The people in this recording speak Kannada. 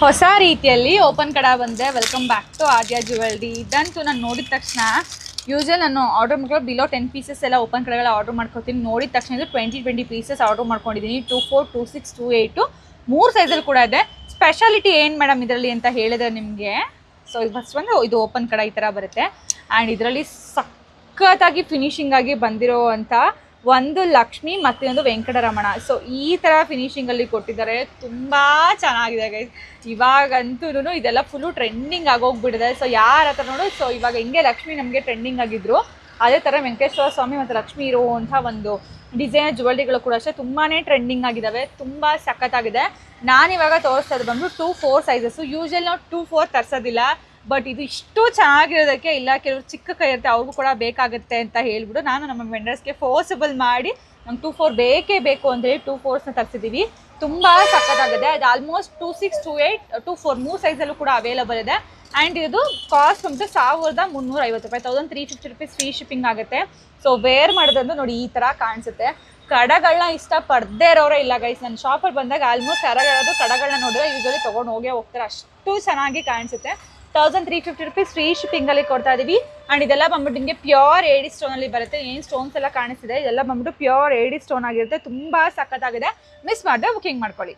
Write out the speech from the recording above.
ಹೊಸ ರೀತಿಯಲ್ಲಿ ಓಪನ್ ಕಡ ಬಂದೆ. Welcome back to Aadya jewellery. ಇದಂತೂ ನಾನು ನೋಡಿದ ತಕ್ಷಣ ಯೂಶಲ್ ನಾನು ಆರ್ಡರ್ ಮಾಡ್ಕೊಂಡು ಬಿಲೋ 10 ಪೀಸಸ್ ಎಲ್ಲ ಓಪನ್ ಕಡೆಗಳ ಆರ್ಡರ್ ಮಾಡ್ಕೊತೀನಿ. ನೋಡಿದ ತಕ್ಷಣ ಇದು 20 ಪೀಸಸ್ ಆರ್ಡರ್ ಮಾಡ್ಕೊಂಡಿದ್ದೀನಿ. 24, 26, 28 3 ಸೈಜಲ್ಲಿ ಕೂಡ ಇದೆ. ಸ್ಪೆಷಾಲಿಟಿ ಏನು ಮೇಡಮ್ ಇದರಲ್ಲಿ ಅಂತ ಹೇಳಿದ್ರೆ ನಿಮಗೆ, ಸೊ ಇದು ಫಸ್ಟ್ ಒಂದು ಇದು ಓಪನ್ ಕಡ ಈ ಥರ ಬರುತ್ತೆ. ಆ್ಯಂಡ್ ಇದರಲ್ಲಿ ಸಖತ್ತಾಗಿ ಫಿನಿಶಿಂಗ್ ಆಗಿ ಬಂದಿರೋ ಅಂಥ ಒಂದು ಲಕ್ಷ್ಮಿ ಮತ್ತು ಒಂದು ವೆಂಕಟರಮಣ. ಸೊ ಈ ಥರ ಫಿನಿಶಿಂಗಲ್ಲಿ ಕೊಟ್ಟಿದ್ದಾರೆ. ತುಂಬ ಚೆನ್ನಾಗಿದೆ ಗೈಸ್. ಇವಾಗಂತೂ ಇದೆಲ್ಲ ಫುಲ್ಲು ಟ್ರೆಂಡಿಂಗ್ ಆಗೋಗ್ಬಿಟ್ಟಿದೆ. ಸೊ ಯಾರ ಹತ್ರ ನೋಡು, ಸೊ ಇವಾಗ ಹಿಂಗೆ ಲಕ್ಷ್ಮಿ ನಮಗೆ ಟ್ರೆಂಡಿಂಗ್ ಆಗಿದ್ರು, ಅದೇ ಥರ ವೆಂಕಟೇಶ್ವರ ಸ್ವಾಮಿ ಮತ್ತು ಲಕ್ಷ್ಮಿ ಇರುವಂಥ ಒಂದು ಡಿಸೈನ್ ಜ್ಯುವೆಲ್ರಿಗಳು ಕೂಡ ಅಷ್ಟೇ ತುಂಬಾ ಟ್ರೆಂಡಿಂಗ್ ಆಗಿದ್ದಾವೆ. ತುಂಬ ಸಖತ್ತಾಗಿದೆ. ನಾನಿವಾಗ ತೋರಿಸ್ತಾ ಇದ್ದು ಬಂದು 2-4 ಸೈಜಸ್ಸು. ಯೂಶಲಿ ನಾವು 2-4 ತರಿಸೋದಿಲ್ಲ, ಬಟ್ ಇದು ಇಷ್ಟು ಚೆನ್ನಾಗಿರೋದಕ್ಕೆ ಇಲ್ಲ ಕೆಲವರು ಚಿಕ್ಕ ಕೈ ಇರುತ್ತೆ ಅವ್ರಿಗೂ ಕೂಡ ಬೇಕಾಗುತ್ತೆ ಅಂತ ಹೇಳ್ಬಿಟ್ಟು ನಾನು ನಮ್ಮ ವೆಂಡರ್ಸ್ಗೆ ಫೋರ್ಸಬಲ್ ಮಾಡಿ ನಮ್ಗೆ 2-4 ಬೇಕೇ ಬೇಕು ಅಂತ ಹೇಳಿ 2-4ನ ತರಿಸಿದ್ದೀವಿ. ತುಂಬ ಸಖತ್ತಾಗಿದೆ. ಅದು ಆಲ್ಮೋಸ್ಟ್ 26, 28, 24 3 ಸೈಜಲ್ಲೂ ಕೂಡ ಅವೈಲಬಲ್ ಇದೆ. ಆ್ಯಂಡ್ ಇದು ಕಾಸ್ಟ್ ಬಂದು 1350 ರೂಪಾಯಿ, 1350 ರುಪೀಸ್ ಫ್ರೀ ಶಿಪ್ಪಿಂಗ್ ಆಗುತ್ತೆ. ಸೊ ವೇರ್ ಮಾಡೋದಂದು ನೋಡಿ ಈ ಥರ ಕಾಣಿಸುತ್ತೆ. ಕಡಗಳನ್ನ ಇಷ್ಟಪಡದೇ ಇರೋರೇ ಇಲ್ಲ ಗೈಸ್. ನನ್ನ ಶಾಪಲ್ಲಿ ಬಂದಾಗ ಆಲ್ಮೋಸ್ಟ್ ಯಾರಾದ್ರು ಕಡಗಳನ್ನ ನೋಡಿದ್ರೆ ಯೂಶಲಿ ತೊಗೊಂಡು ಹೋಗ್ತಾರೆ. ಅಷ್ಟು ಚೆನ್ನಾಗಿ ಕಾಣಿಸುತ್ತೆ. 1350 ರುಪೀಸ್ ಫ್ರೀ ಶಿಪ್ಪಿಂಗಲ್ಲಿ ಕೊಡ್ತಾ ಇದೀವಿ. ಆ್ಯಂಡ್ ಇದೆಲ್ಲ ಬಂದ್ಬಿಟ್ಟು ನಿಮಗೆ ಪ್ಯೂರ್ ಏಡಿ ಸ್ಟೋನಲ್ಲಿ ಬರುತ್ತೆ. ಏನು ಸ್ಟೋನ್ಸ್ ಎಲ್ಲ ಕಾಣಿಸ್ತಿದೆ ಇದೆಲ್ಲ ಬಂದ್ಬಿಟ್ಟು ಪ್ಯೂರ್ ಏಡಿ ಸ್ಟೋನ್ ಆಗಿರುತ್ತೆ. ತುಂಬ ಸಖತ್ತಾಗಿದೆ. ಮಿಸ್ ಮಾಡದೆ ಬುಕಿಂಗ್ ಮಾಡ್ಕೊಳ್ಳಿ.